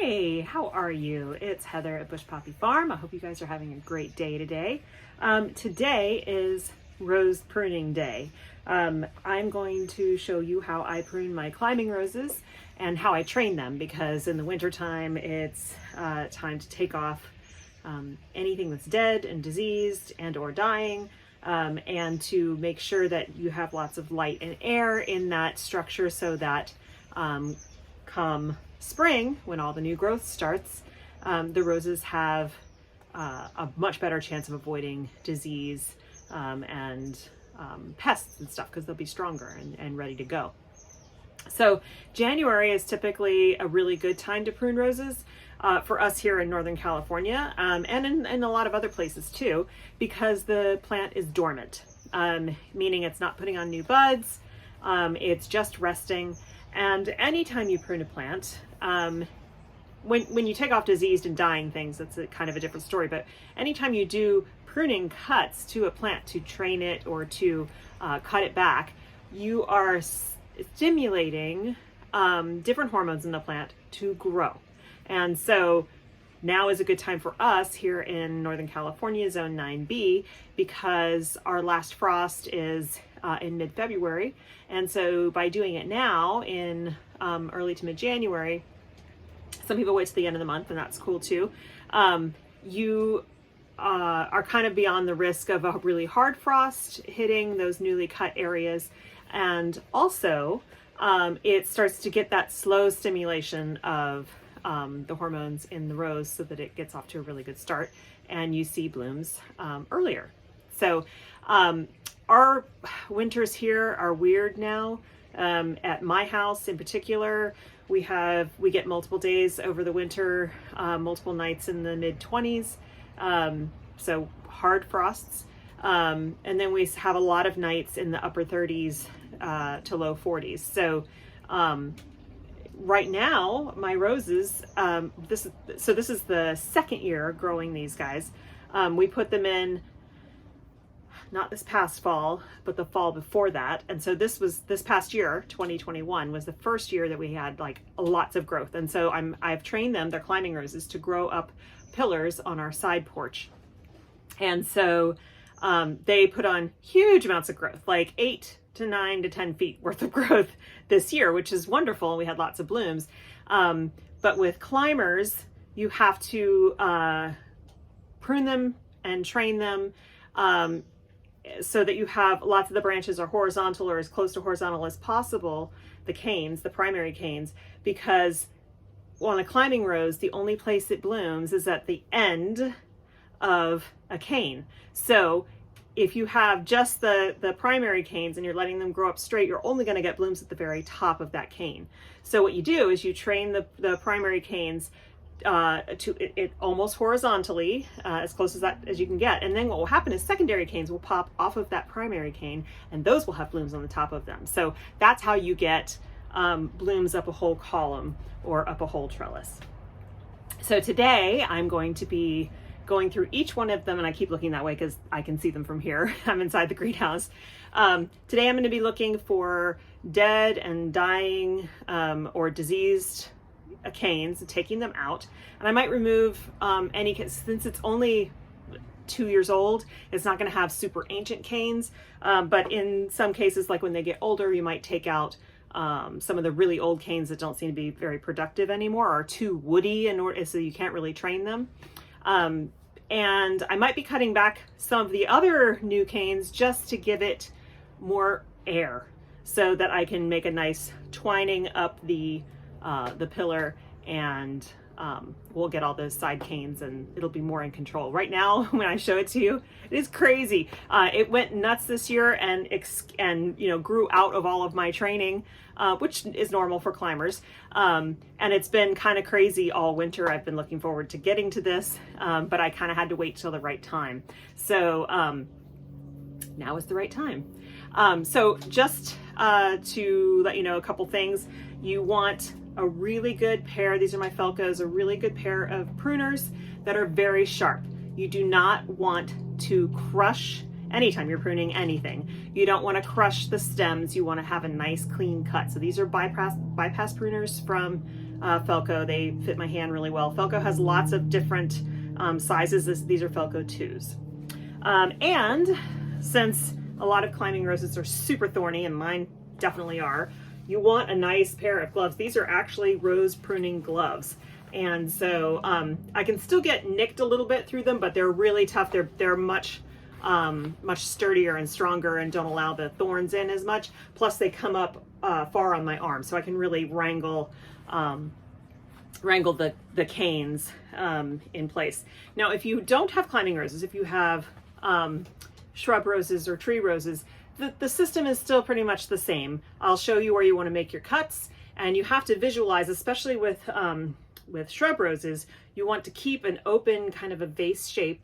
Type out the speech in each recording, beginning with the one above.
Hey, how are you? It's Heather at Bush Poppy Farm. I hope you guys are having a great day today. Today is rose pruning day. I'm going to show you how I prune my climbing roses and how I train them, because in the wintertime it's time to take off anything that's dead and diseased and or dying, and to make sure that you have lots of light and air in that structure so that come spring, when all the new growth starts, the roses have a much better chance of avoiding disease and pests and stuff, because they'll be stronger and ready to go. So January is typically a really good time to prune roses for us here in Northern California, and in a lot of other places too, because the plant is dormant, meaning it's not putting on new buds, it's just resting. And anytime you prune a plant, when you take off diseased and dying things, that's kind of a different story. But anytime you do pruning cuts to a plant to train it or to cut it back, you are stimulating different hormones in the plant to grow. And so now is a good time for us here in Northern California, Zone 9B, because our last frost is in mid-February. And so by doing it now in early to mid-January, some people wait to the end of the month, and that's cool too. You are kind of beyond the risk of a really hard frost hitting those newly cut areas. And also it starts to get that slow stimulation of the hormones in the rose so that it gets off to a really good start and you see blooms earlier. So our winters here are weird now. At my house in particular, we get multiple days over the winter, multiple nights in the mid-20s, so hard frosts. And then we have a lot of nights in the upper 30s to low 40s. So right now, my roses, this is the second year growing these guys. We put them in not this past fall, but the fall before that. And so this past year, 2021, was the first year that we had like lots of growth. And so I've trained them, they're climbing roses, to grow up pillars on our side porch. And so they put on huge amounts of growth, like 8 to 9 to 10 feet worth of growth this year, which is wonderful. And we had lots of blooms. But with climbers, you have to prune them and train them so that you have lots of the branches are horizontal or as close to horizontal as possible, the canes, the primary canes, because on a climbing rose, the only place it blooms is at the end of a cane. So if you have just the primary canes and you're letting them grow up straight, you're only going to get blooms at the very top of that cane. So what you do is you train the primary canes to it almost horizontally, as close as that as you can get. And then what will happen is secondary canes will pop off of that primary cane, and those will have blooms on the top of them. So that's how you get blooms up a whole column or up a whole trellis. So today I'm going to be going through each one of them, and I keep looking that way because I can see them from here. I'm inside the greenhouse. Today I'm going to be looking for dead and dying or diseased canes and taking them out. And I might remove any, since it's only 2 years old, it's not going to have super ancient canes, but in some cases, like when they get older, you might take out some of the really old canes that don't seem to be very productive anymore, or are too woody so you can't really train them. And I might be cutting back some of the other new canes just to give it more air so that I can make a nice twining up the pillar, and we'll get all those side canes and it'll be more in control. Right now, when I show it to you, it is crazy. It went nuts this year and grew out of all of my training, which is normal for climbers. And it's been kind of crazy all winter. I've been looking forward to getting to this, but I kind of had to wait till the right time. So now is the right time. So just to let you know a couple things, you want a really good pair, these are my Felcos, a really good pair of pruners that are very sharp. You do not want to crush, anytime you're pruning anything, you don't want to crush the stems. You want to have a nice clean cut. So these are bypass pruners from Felco. They fit my hand really well. Felco has lots of different sizes. These are Felco 2s. And since a lot of climbing roses are super thorny, and mine definitely are, you want a nice pair of gloves. These are actually rose pruning gloves. And so I can still get nicked a little bit through them, but they're really tough. They're much sturdier and stronger and don't allow the thorns in as much. Plus they come up far on my arm, so I can really wrangle the canes in place. Now, if you don't have climbing roses, if you have shrub roses or tree roses, the system is still pretty much the same. I'll show you where you want to make your cuts, and you have to visualize, especially with shrub roses, you want to keep an open kind of a vase shape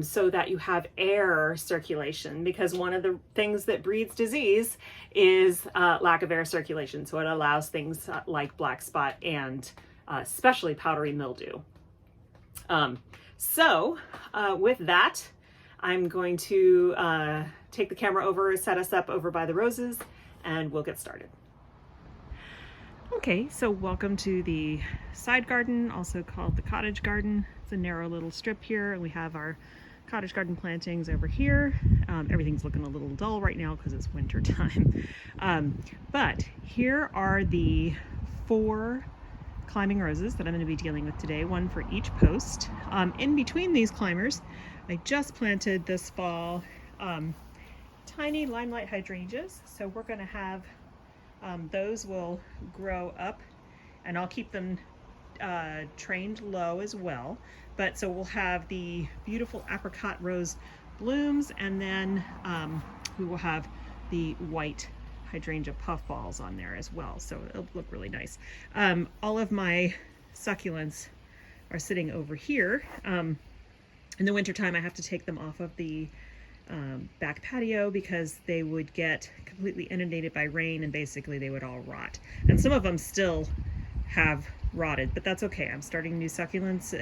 so that you have air circulation, because one of the things that breeds disease is lack of air circulation. So it allows things like black spot and especially powdery mildew. With that, I'm going to take the camera over, set us up over by the roses, and we'll get started. Okay, so welcome to the side garden, also called the cottage garden. It's a narrow little strip here, and we have our cottage garden plantings over here. Everything's looking a little dull right now because it's winter time. But here are the 4 climbing roses that I'm going to be dealing with today, one for each post. In between these climbers, I just planted this fall tiny limelight hydrangeas. So we're going to have those will grow up, and I'll keep them trained low as well. But so we'll have the beautiful apricot rose blooms, and then we will have the white hydrangea puffballs on there as well. So it'll look really nice. All of my succulents are sitting over here. In the wintertime, I have to take them off of the back patio because they would get completely inundated by rain and basically they would all rot. And some of them still have rotted, but that's okay. I'm starting new succulents,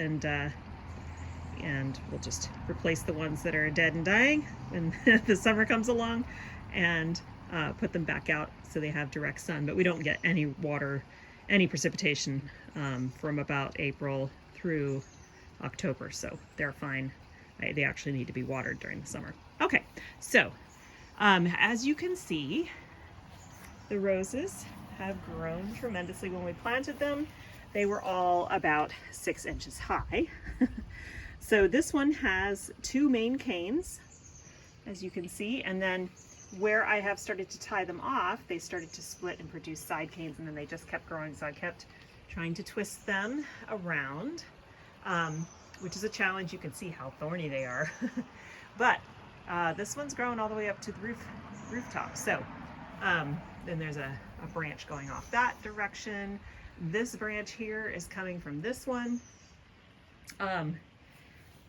and we'll just replace the ones that are dead and dying when the summer comes along, and put them back out so they have direct sun. But we don't get any water, any precipitation from about April through October, so they're fine. They actually need to be watered during the summer. Okay, so as you can see, the roses have grown tremendously. When we planted them, they were all about 6 inches high. So this one has 2 main canes, as you can see, and then where I have started to tie them off, they started to split and produce side canes, and then they just kept growing. So I kept trying to twist them around, which is a challenge. You can see how thorny they are. But this one's growing all the way up to the rooftop. So then there's a branch going off that direction. This branch here is coming from this one.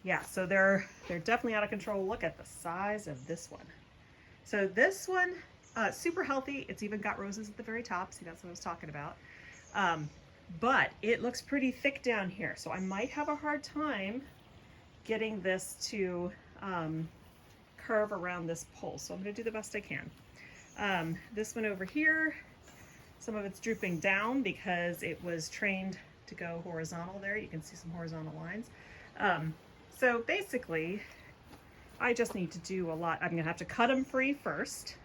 Yeah, so they're definitely out of control. Look at the size of this one. So this one, super healthy. It's even got roses at the very top. See, that's what I was talking about. But it looks pretty thick down here. So I might have a hard time getting this to curve around this pole. So I'm going to do the best I can. This one over here, some of it's drooping down because it was trained to go horizontal there. You can see some horizontal lines. So basically, I just need to do a lot. I'm going to have to cut them free first,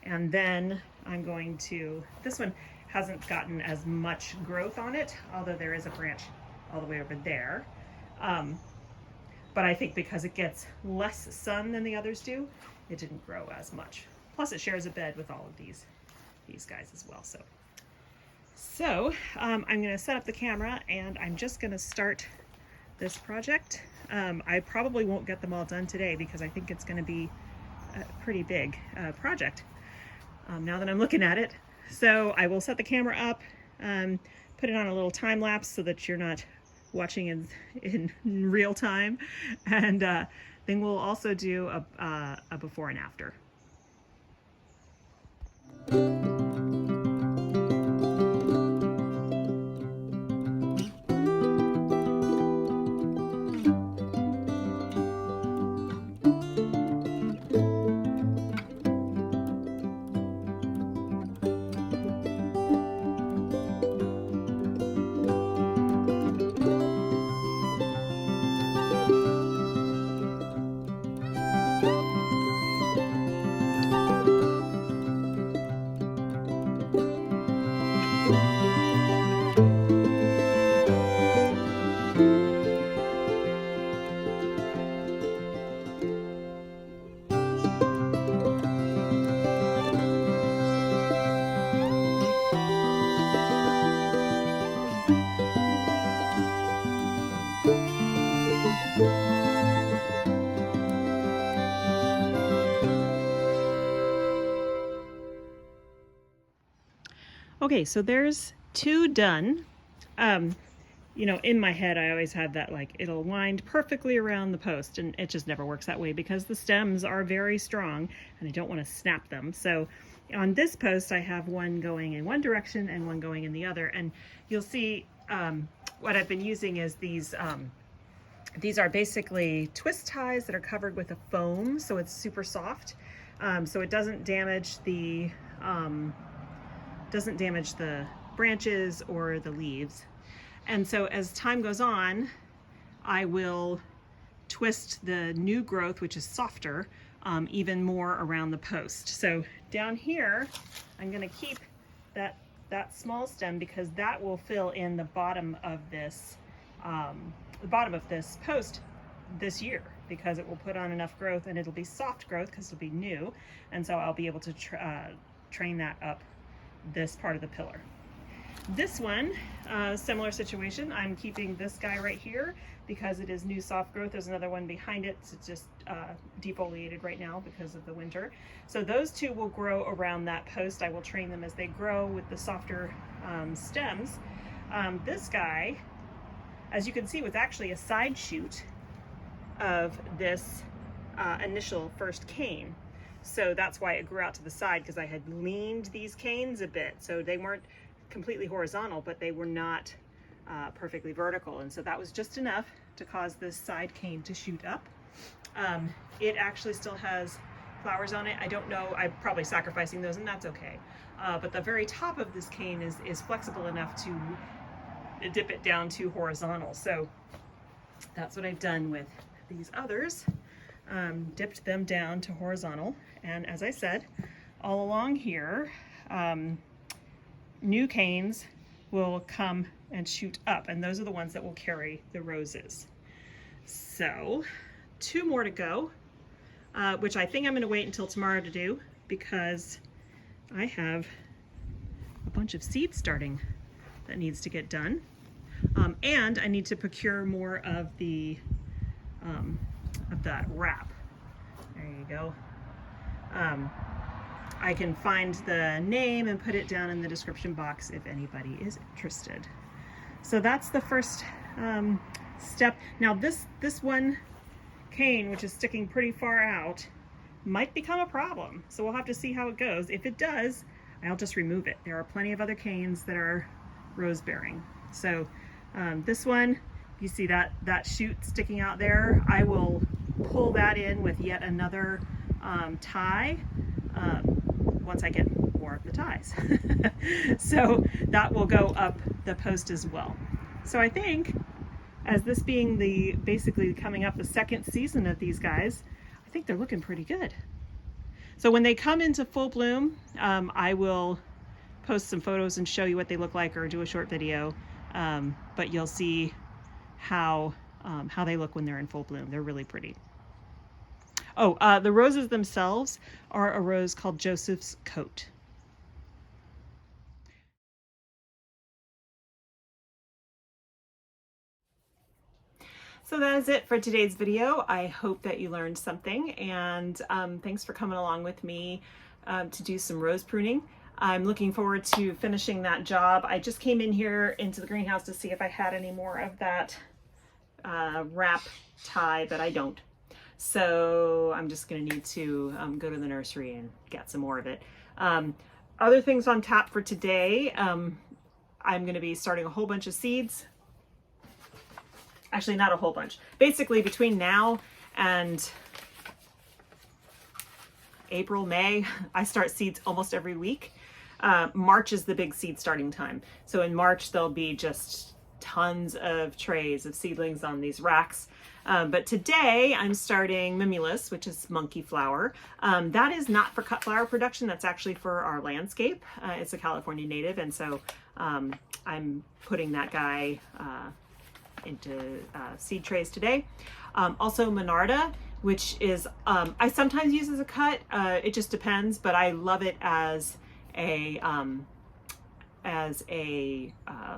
and then I'm going to, this one hasn't gotten as much growth on it, although there is a branch all the way over there. But I think because it gets less sun than the others do, it didn't grow as much. Plus it shares a bed with all of these guys as well. So I'm going to set up the camera, and I'm just going to start this project. I probably won't get them all done today because I think it's going to be a pretty big project now that I'm looking at it. So I will set the camera up, put it on a little time lapse so that you're not watching in real time, and then we'll also do a before and after. Okay, so there's 2 done. You know, in my head, I always have that, like, it'll wind perfectly around the post, and it just never works that way because the stems are very strong and I don't want to snap them. So on this post, I have one going in one direction and one going in the other. And you'll see what I've been using is these are basically twist ties that are covered with a foam, so it's super soft. So it doesn't damage the branches or the leaves. And so as time goes on, I will twist the new growth, which is softer, even more around the post. So down here, I'm going to keep that small stem because that will fill in the bottom of this post this year, because it will put on enough growth and it'll be soft growth because it'll be new. And so I'll be able to train that up this part of the pillar. This one, similar situation. I'm keeping this guy right here because it is new soft growth. There's another one behind it. It's just defoliated right now because of the winter. So those 2 will grow around that post. I will train them as they grow with the softer stems. This guy, as you can see, was actually a side shoot of this initial first cane. So that's why it grew out to the side, because I had leaned these canes a bit. So they weren't completely horizontal, but they were not perfectly vertical. And so that was just enough to cause this side cane to shoot up. It actually still has flowers on it. I don't know, I'm probably sacrificing those, and that's okay. But the very top of this cane is flexible enough to dip it down to horizontal. So that's what I've done with these others. Dipped them down to horizontal. And as I said, all along here, new canes will come and shoot up, and those are the ones that will carry the roses. So 2 more to go, which I think I'm going to wait until tomorrow to do because I have a bunch of seed starting that needs to get done, and I need to procure more of that wrap. There you go. I can find the name and put it down in the description box if anybody is interested. So that's the first step. Now this one cane, which is sticking pretty far out, might become a problem. So we'll have to see how it goes. If it does, I'll just remove it. There are plenty of other canes that are rose bearing. So this one, you see that shoot sticking out there, I will pull that in with yet another tie once I get more of the ties. So that will go up the post as well. So I think, as this being basically coming up the 2nd season of these guys, I think they're looking pretty good. So when they come into full bloom, I will post some photos and show you what they look like, or do a short video, but you'll see how they look when they're in full bloom. They're really pretty. Oh, the roses themselves are a rose called Joseph's Coat. So that is it for today's video. I hope that you learned something, and thanks for coming along with me to do some rose pruning. I'm looking forward to finishing that job. I just came in here into the greenhouse to see if I had any more of that wrap tie, but I don't. So I'm just going to need to go to the nursery and get some more of it. Other things on tap for today, I'm going to be starting a whole bunch of seeds. Actually, not a whole bunch. Basically, between now and April, May, I start seeds almost every week. March is the big seed starting time. So in March, there'll be just tons of trays of seedlings on these racks. But today I'm starting mimulus, which is monkey flower. That is not for cut flower production. That's actually for our landscape. It's a California native. And so I'm putting that guy into seed trays today. Also Monarda, which is, I sometimes use as a cut. It just depends, but I love it as a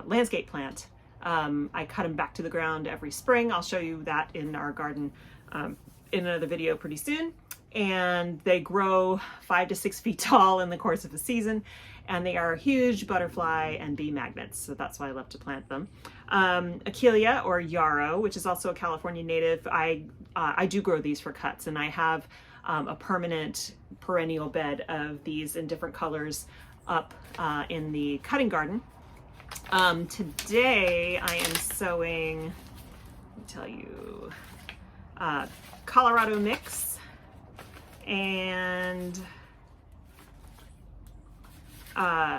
landscape plant. I cut them back to the ground every spring. I'll show you that in our garden in another video pretty soon. and they grow 5 to 6 feet tall in the course of a season, and they are huge butterfly and bee magnets, so that's why I love to plant them. Achillea or yarrow, which is also a California native, I do grow these for cuts, and I have a permanent perennial bed of these in different colors up in the cutting garden. Today I am sowing, let me tell you, Colorado mix and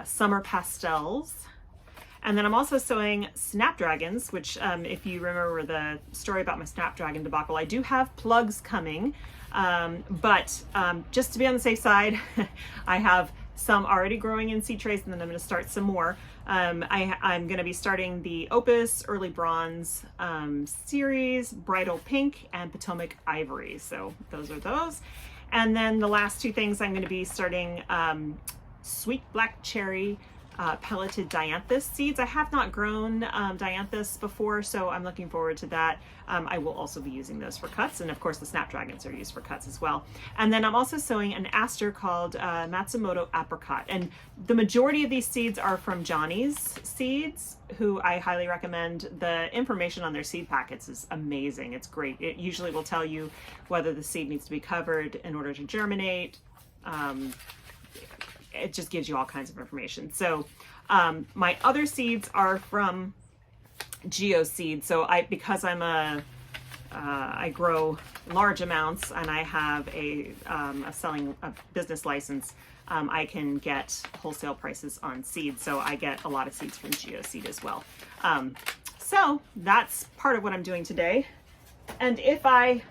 summer pastels. And then I'm also sowing snapdragons, which if you remember the story about my snapdragon debacle, I do have plugs coming. But just to be on the safe side, I have some already growing in seed trays, and then I'm going to start some more. I'm going to be starting the Opus Early Bronze series, Bridal Pink, and Potomac Ivory. So those are those. And then the last two things I'm going to be starting Sweet Black Cherry pelleted dianthus seeds. I have not grown dianthus before, so I'm looking forward to that. I will also be using those for cuts, and of course the snapdragons are used for cuts as well. And then I'm also sowing an aster called Matsumoto Apricot, and the majority of these seeds are from Johnny's Seeds, who I highly recommend. The information on their seed packets is amazing. It's great. It usually will tell you whether the seed needs to be covered in order to germinate. It just gives you all kinds of information. So my other seeds are from Geo Seed. So because I'm I grow large amounts and I have a business license, I can get wholesale prices on seeds. So I get a lot of seeds from Geo Seed as well. So that's part of what I'm doing today. And if I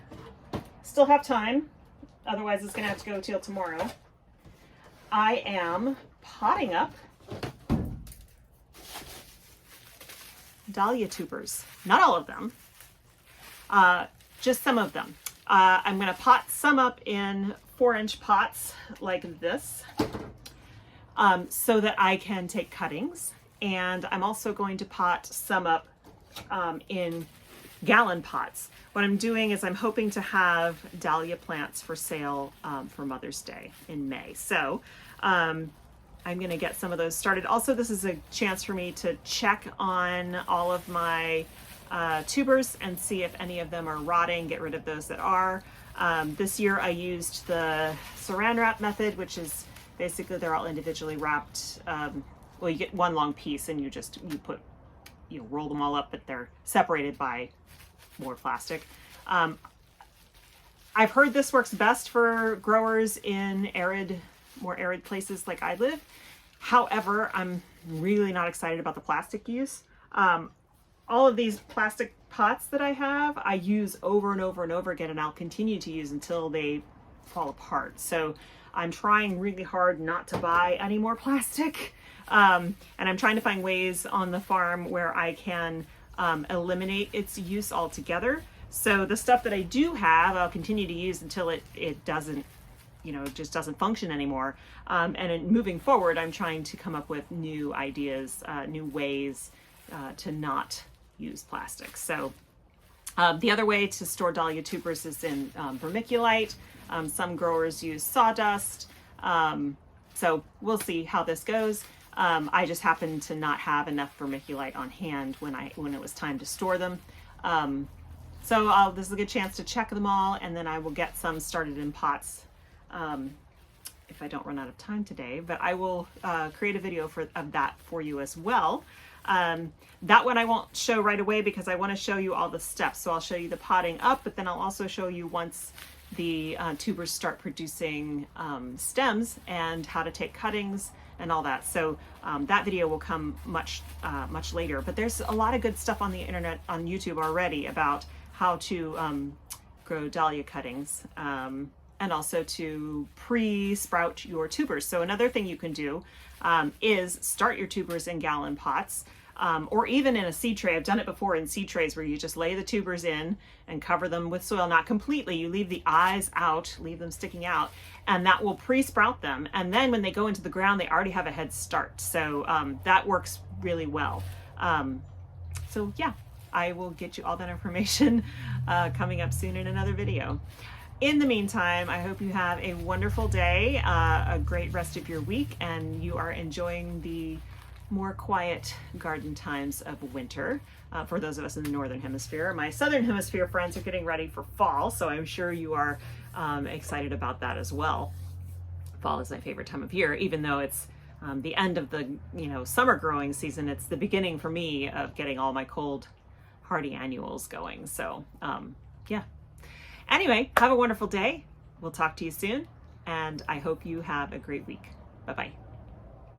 still have time, otherwise it's gonna have to go till tomorrow, I am potting up dahlia tubers. Not all of them, just some of them. I'm going to pot some up in 4-inch pots like this so that I can take cuttings. And I'm also going to pot some up in gallon pots. What I'm doing is I'm hoping to have dahlia plants for sale for Mother's Day in May. So I'm going to get some of those started. Also, this is a chance for me to check on all of my tubers and see if any of them are rotting, get rid of those that are. This year I used the saran wrap method, which is basically they're all individually wrapped. Well, you get one long piece and you roll them all up, but they're separated by more plastic. I've heard this works best for growers in more arid places like I live. However, I'm really not excited about the plastic use. All of these plastic pots that I have, I use over and over and over again, and I'll continue to use until they fall apart. So I'm trying really hard not to buy any more plastic. And I'm trying to find ways on the farm where I can eliminate its use altogether. So the stuff that I do have, I'll continue to use until it doesn't, it just doesn't function anymore. And moving forward, I'm trying to come up with new ideas, new ways to not use plastic. So the other way to store dahlia tubers is in vermiculite. Some growers use sawdust. So we'll see how this goes. I just happened to not have enough vermiculite on hand when it was time to store them. So this is a good chance to check them all, and then I will get some started in pots if I don't run out of time today. But I will create a video of that for you as well. That one I won't show right away because I want to show you all the steps. So I'll show you the potting up, but then I'll also show you once the tubers start producing stems and how to take cuttings and all that. So that video will come much later. But there's a lot of good stuff on the internet, on YouTube already, about how to grow dahlia cuttings and also to pre-sprout your tubers. So another thing you can do is start your tubers in gallon pots. Or even in a seed tray. I've done it before in seed trays where you just lay the tubers in and cover them with soil, not completely. You leave the eyes out, leave them sticking out, and that will pre-sprout them. And then when they go into the ground, they already have a head start. So that works really well. So yeah, I will get you all that information coming up soon in another video. In the meantime, I hope you have a wonderful day, a great rest of your week, and you are enjoying the more quiet garden times of winter. For those of us in the Northern Hemisphere, my Southern Hemisphere friends are getting ready for fall, so I'm sure you are excited about that as well. Fall is my favorite time of year, even though it's the end of the summer growing season. It's the beginning for me of getting all my cold hardy annuals going. So yeah. Anyway, have a wonderful day. We'll talk to you soon, and I hope you have a great week. Bye-bye.